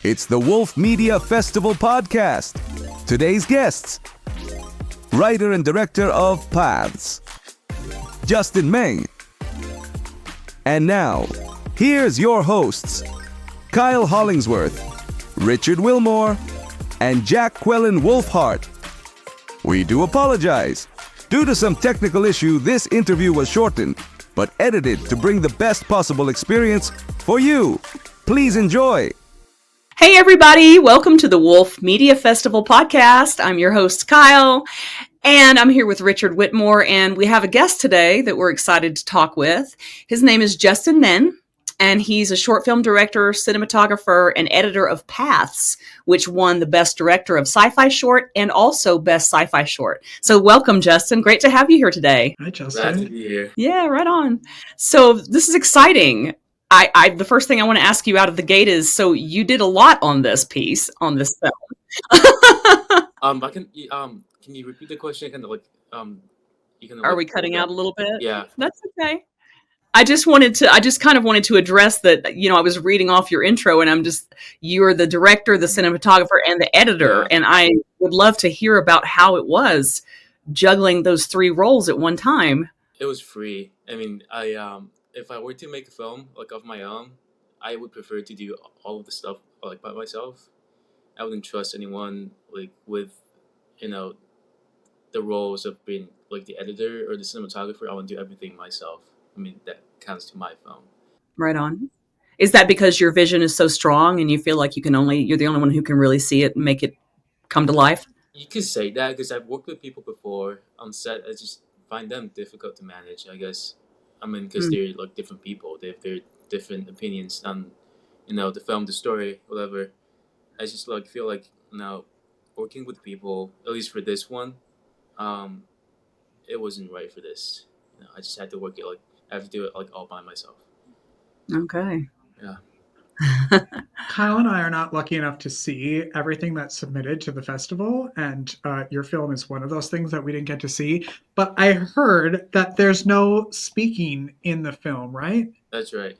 It's the Wolf Media Festival podcast. Today's guests: writer and director of Paths, Justin Meng. And now, here's your hosts, Kyle Hollingsworth, Richard Wilmore, and Jacquelynn Wolfheart. We do apologize. Due to some technical issue, this interview was shortened, but edited to bring the best possible experience for you. Please enjoy. Hey everybody, welcome to the Wolf Media Festival podcast. I'm your host, Kyle, and I'm here with Richard Whitmore, and we have a guest today that we're excited to talk with. His name is Justin Meng, and he's a short film director, cinematographer, and editor of Paths, which won the Best Director of Sci-Fi Short and also Best Sci-Fi Short. So welcome, Justin. Great to have you here today. Hi, Justin. Glad to be here. Yeah, right on. So this is exciting. The first thing I want to ask you out of the gate is, so you did a lot on this piece, on this film. Can you repeat the question? Are we cutting out a little bit? Yeah. That's okay. I just kind of wanted to address that, I was reading off your intro and you're the director, the cinematographer, and the editor. Yeah. And I would love to hear about how it was juggling those three roles at one time. It was free. I mean, if I were to make a film of my own, I would prefer to do all of the stuff by myself. I wouldn't trust anyone with the roles of being the editor or the cinematographer. I want to do everything myself. I mean, that counts to my film. Right on. Is that because your vision is so strong and you feel like you're the only one who can really see it and make it come to life? You could say that because I've worked with people before on set. I just find them difficult to manage, I guess. I mean, because they're different people. They have their different opinions on, the film, the story, whatever. I just feel working with people, at least for this one, it wasn't right for this. I just had to work it I have to do it all by myself. Okay. Yeah. Kyle and I are not lucky enough to see everything that's submitted to the festival, and your film is one of those things that we didn't get to see. But I heard that there's no speaking in the film, right? That's right.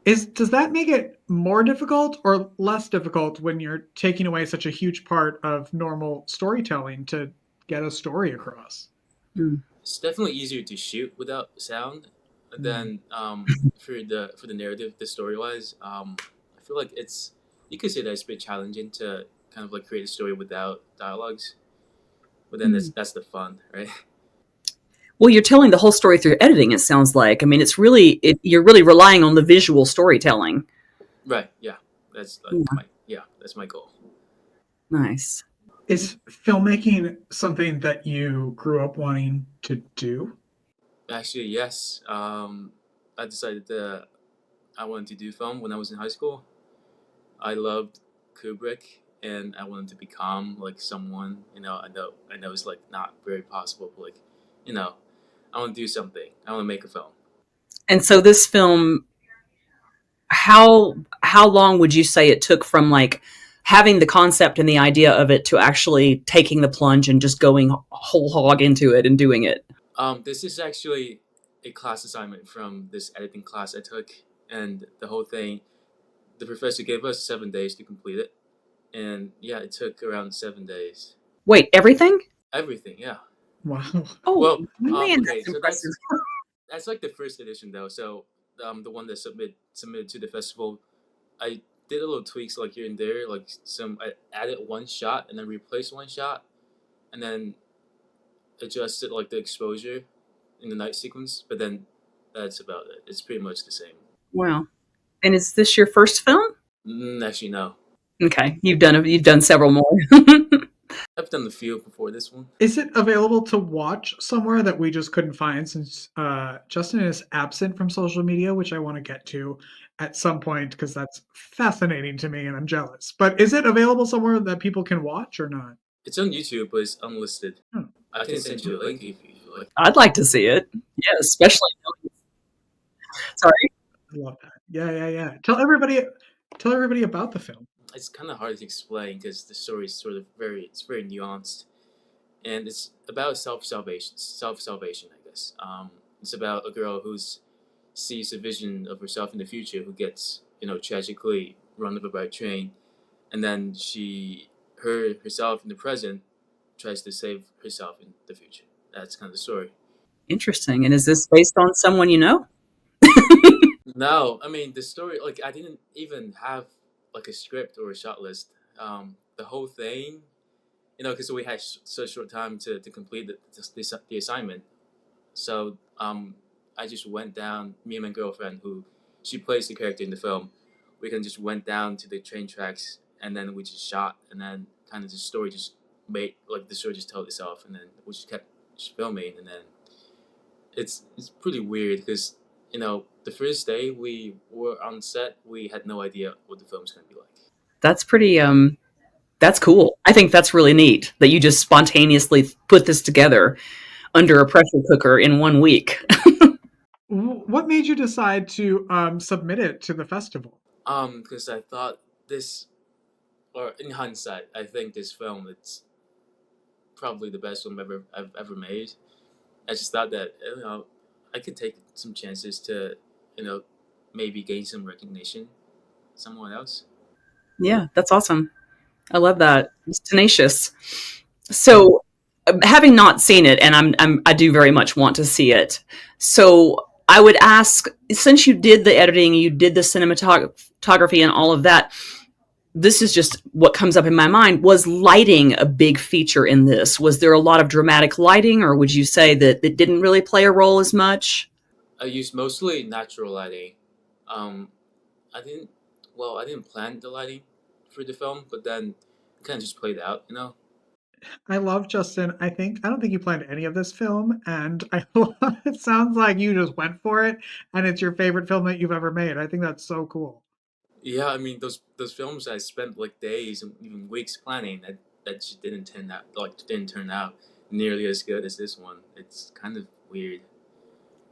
Does that make it more difficult or less difficult when you're taking away such a huge part of normal storytelling to get a story across? It's definitely easier to shoot without sound than for the narrative, the story wise. I feel like you could say that it's a bit challenging to kind of create a story without dialogues, but then that's the fun, right? Well, you're telling the whole story through editing, it sounds like. I mean, you're really relying on the visual storytelling. Right. Yeah. That's that's my goal. Nice. Is filmmaking something that you grew up wanting to do? Actually, yes. I decided that I wanted to do film when I was in high school. I loved Kubrick, and I wanted to become someone. I know it's not very possible, but I want to do something. I want to make a film. And so this film, how long would you say it took from having the concept and the idea of it to actually taking the plunge and just going whole hog into it and doing it? This is actually a class assignment from this editing class I took, and the whole thing, the professor gave us 7 days to complete it, and yeah, it took around 7 days. Wait, everything? Everything, yeah. Wow. Oh, Well, man, okay, that's so impressive. that's the first edition though. So the one that submitted to the festival, I did a little tweaks here and there, I added one shot and then replaced one shot, and then adjusted the exposure in the night sequence, but then that's about it. It's pretty much the same. Wow. And is this your first film? Actually, no. Okay, you've done several more. I've done a few before this one. Is it available to watch somewhere that we just couldn't find, since Justin is absent from social media, which I want to get to at some point because that's fascinating to me and I'm jealous. But is it available somewhere that people can watch or not? It's on YouTube, but it's unlisted. I can send you a link if you like. I'd like to see it. Yeah, especially. Sorry. I love that. Yeah. Tell everybody about the film. It's kind of hard to explain because the story is very nuanced, and it's about self-salvation, I guess. It's about a girl who sees a vision of herself in the future who gets, tragically run over by a train, and then her herself in the present tries to save herself in the future. That's kind of the story. Interesting. And is this based on someone you know? No, I mean the story. Like I didn't even have like a script or a shot list. The whole thing, because we had such short time to complete the assignment. So I just went down. Me and my girlfriend, who she plays the character in the film, we kind of just went down to the train tracks, and then we just shot, and then kind of the story just made like the story just told itself, and then we just kept just filming, and then it's pretty weird because the first day we were on set, we had no idea what the film's gonna be like. That's pretty that's cool. I think that's really neat that you just spontaneously put this together under a pressure cooker in 1 week. What made you decide to submit it to the festival? Because I thought this, or in hindsight, I think this film it's probably the best film I've ever made. I just thought that I could take some chances to maybe gain some recognition somewhere else. Yeah, that's awesome. I love that. It's tenacious. So, having not seen it, and I do very much want to see it. So, I would ask, since you did the editing, you did the cinematography, and all of that. This is just what comes up in my mind. Was lighting a big feature in this? Was there a lot of dramatic lighting, or would you say that it didn't really play a role as much? I used mostly natural lighting. Um, I didn't I didn't plan the lighting for the film, but then it kind of just played out, I love Justin. I don't think you planned any of this film, and it sounds like you just went for it, and it's your favorite film that you've ever made. I think that's so cool. Yeah, I mean those films I spent like days and even weeks planning that just didn't turn out nearly as good as this one. It's kind of weird.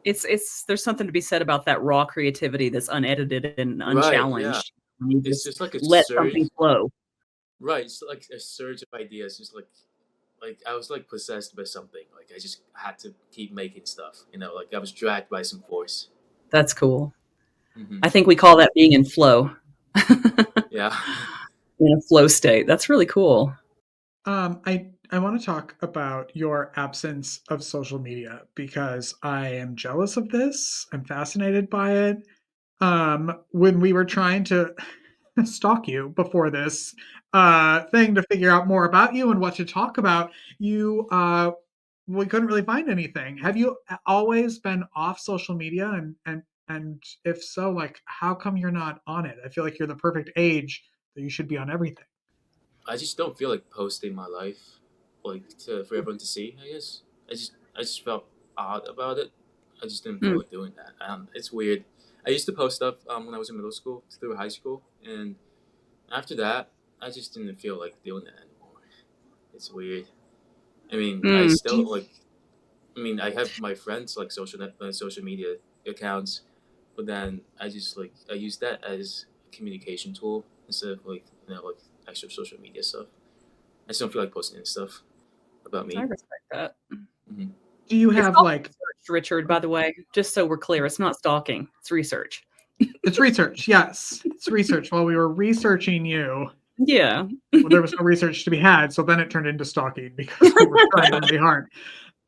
It's there's something to be said about that raw creativity that's unedited and Right, yeah. unchallenged. You It's just just like a let surge. something flow. Right, it's like a surge of ideas. Just like I was like possessed by something. Like I just had to keep making stuff. Like I was dragged by some force. That's cool. Hmm. I think we call that being in flow. Yeah. In a flow state. That's really cool. I want to talk about your absence of social media because I am jealous of this. I'm fascinated by it. When we were trying to stalk you before this thing to figure out more about you and what to talk about, you we couldn't really find anything. Have you always been off social media, and if so, like how come you're not on it? I feel like you're the perfect age that you should be on everything. I just don't feel like posting my life, like for everyone to see. I guess I just felt odd about it. I just didn't feel Mm, like doing that. It's weird. I used to post stuff when I was in middle school through high school, and after that, I just didn't feel like doing that anymore. It's weird. I mean, I mm. Do still you, like. I mean, I have my friends like social media accounts, but then I use that as a communication tool instead of like actual social media stuff. I just don't feel like posting any stuff about I me. respect that. Hmm. do you It's have not like research, Richard, by the way, just so we're clear. It's not stalking. It's research. it's research? Yes, it's research. While we were researching you, Yeah. well, there was no research to be had, so then it turned into stalking because we were trying really hard.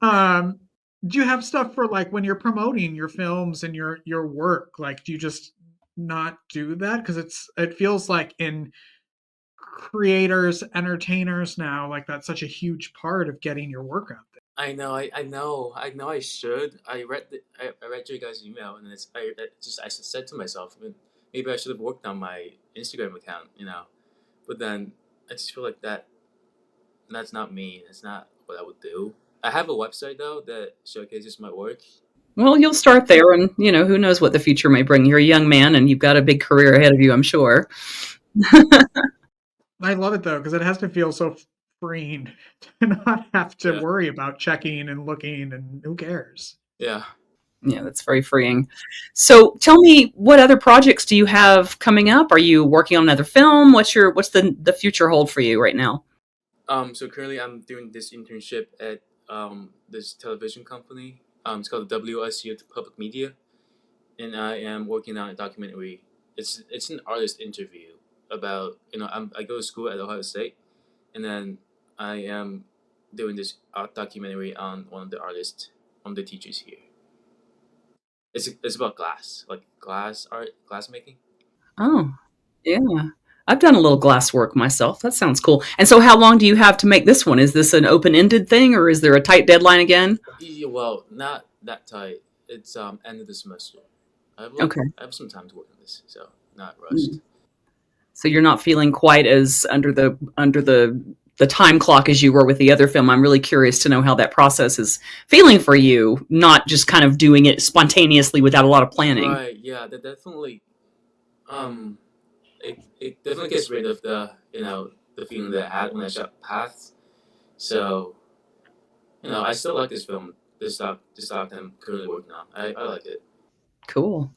Um, do you have stuff for like when you're promoting your films and your work? Like, do you just not do that? Because it feels like in creators, entertainers now, like that's such a huge part of getting your work out there. I know. I should. I read your guys' email, and I just said to myself, I mean, maybe I should have worked on my Instagram account, But then I just feel like that's not me. That's not what I would do. I have a website though that showcases my work. Well, you'll start there, and who knows what the future may bring. You're a young man, and you've got a big career ahead of you, I'm sure. I love it though because it has to feel so freeing to not have to Yeah. worry about checking and looking, and who cares? Yeah. Yeah, that's very freeing. So, tell me, what other projects do you have coming up? Are you working on another film? What's the future hold for you right now? So currently I'm doing this internship at this television company. It's called WSU Public Media, and I am working on a documentary. It's an artist interview, about I go to school at Ohio State, and then I am doing this art documentary on one of the artists, one of the teachers here. It's about glass, like glass art, glass making. Oh, yeah. I've done a little glass work myself. That sounds cool. And so how long do you have to make this one? Is this an open-ended thing, or is there a tight deadline again? Yeah, well, not that tight. It's end of the semester. Okay. I have some time to work on this, so not rushed. So you're not feeling quite as under the time clock as you were with the other film. I'm really curious to know how that process is feeling for you, not just kind of doing it spontaneously without a lot of planning. Right, yeah, that definitely it definitely gets rid of the the feeling that I had when I shot Paths. So I still like this film, this doc that I'm currently working on. I like it. Cool.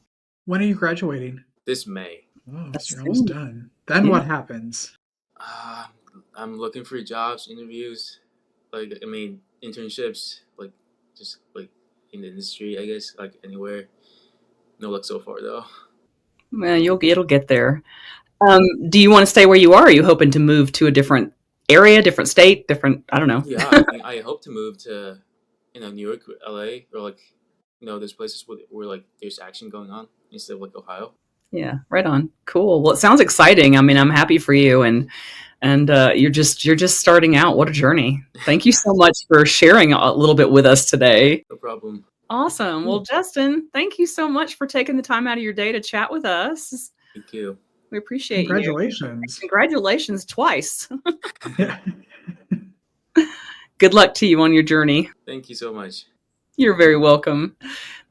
When are you graduating? This May. Oh, so you're almost done. Then what happens? I'm looking for jobs, interviews, internships, just in the industry, I guess, like anywhere. No luck so far though. Well, it'll get there. Do you want to stay where you are? Are you hoping to move to a different area, different state, I don't know. Yeah, I hope to move to, New York, LA, or there's places where there's action going on instead of Ohio. Yeah, right on. Cool. Well, it sounds exciting. I mean, I'm happy for you, and you're just starting out. What a journey! Thank you so much for sharing a little bit with us today. No problem. Awesome. Well, Justin, thank you so much for taking the time out of your day to chat with us. Thank you. We appreciate Congratulations. you. Congratulations twice. Yeah. Good luck to you on your journey. Thank you so much. You're very welcome.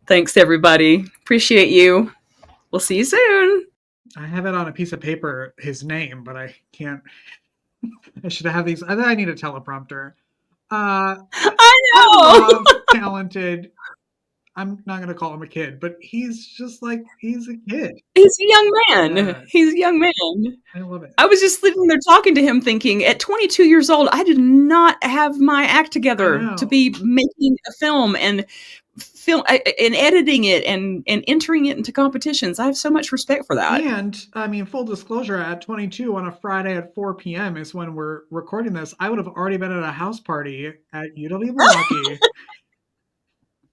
Thanks, everybody. Appreciate you. We'll see you soon. I have it on a piece of paper, his name, but I can't. I should have these. I need a teleprompter. I I know. love talented. I'm not going to call him a kid, but he's just he's a kid. He's a young man. Yeah. He's a young man. I love it. I was just sitting there talking to him thinking, at 22 years old, I did not have my act together to be making a film and editing it and entering it into competitions. I have so much respect for that. And I mean, full disclosure, at 22 on a Friday at 4 p.m. is when we're recording this. I would have already been at a house party at UW Milwaukee,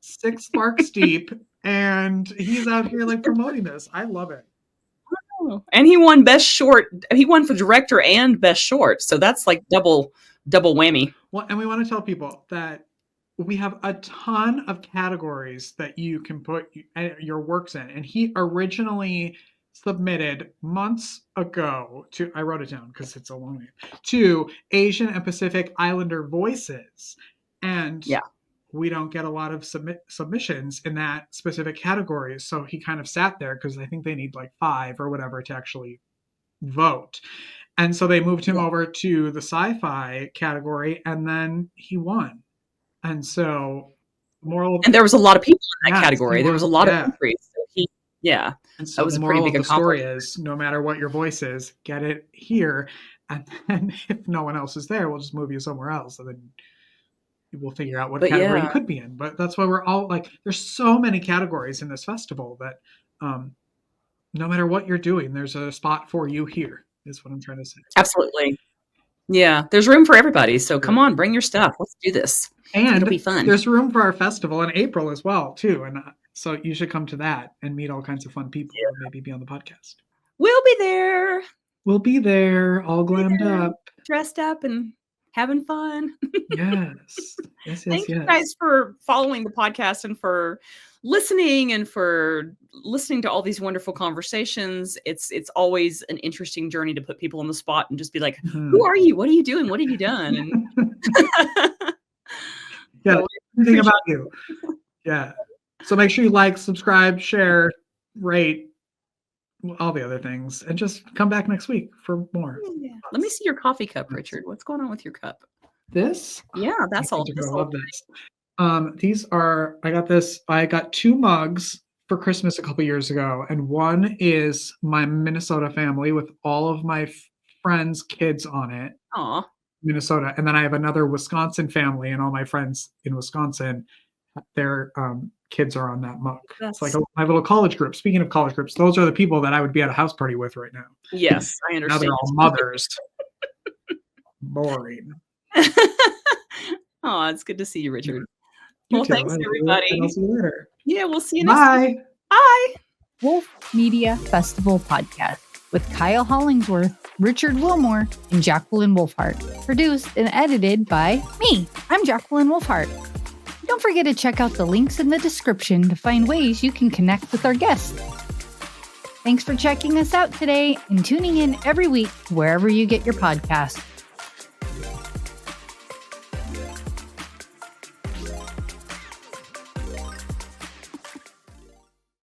6 sparks deep, and he's out here promoting this. I love it. And he won Best Short. He won for director and Best Short. So that's double whammy. Well, and we want to tell people that we have a ton of categories that you can put your works in. And he originally submitted months ago I wrote it down because it's a long name, to Asian and Pacific Islander voices. And we don't get a lot of submissions in that specific category. So he kind of sat there because I think they need 5 or whatever to actually vote. And so they moved him over to the sci-fi category, and then he won. And so and there was a lot of people in that category. There was a lot of entries. So and so that was the a pretty moral big of the story is, no matter what your voice is, get it here. And then if no one else is there, we'll just move you somewhere else. And then we'll figure out what category you could be in. But that's why we're all there's so many categories in this festival that no matter what you're doing, there's a spot for you here, is what I'm trying to say. Absolutely. Yeah, there's room for everybody. So come on, bring your stuff. Let's do this. And it'll be fun. There's room for our festival in April as well, too. And so you should come to that and meet all kinds of fun people and maybe be on the podcast. We'll be there. We'll be there, all glammed up. Dressed up and having fun. Yes. Thank you guys for following the podcast and for listening to all these wonderful conversations. It's always an interesting journey to put people on the spot and just be like, who are you? What are you doing? What have you done? And everything about you. Yeah. So make sure you like, subscribe, share, rate, all the other things, and just come back next week for more. Yeah. Let me see your coffee cup, Richard. What's going on with your cup? This? Yeah, that's all. I love this. These are, I got 2 mugs for Christmas a couple years ago, and one is my Minnesota family with all of my friends' kids on it. Aw. Minnesota. And then I have another Wisconsin family and all my friends in Wisconsin. their kids are on that muck. That's- It's like my little college group. Speaking of college groups, those are the people that I would be at a house party with right now. Yes, I Now understand. they're all mothers. Boring. Oh, it's good to see you, Richard. You Well, too. thanks, I love you, everybody. and I'll see you later. Yeah, we'll see you next time. Bye. Bye. Wolf Media Festival Podcast with Kyle Hollingsworth, Richard Wilmore, and Jacquelynn Wolfheart. Produced and edited by me. I'm Jacquelynn Wolfheart. Don't forget to check out the links in the description to find ways you can connect with our guests. Thanks for checking us out today and tuning in every week wherever you get your podcasts.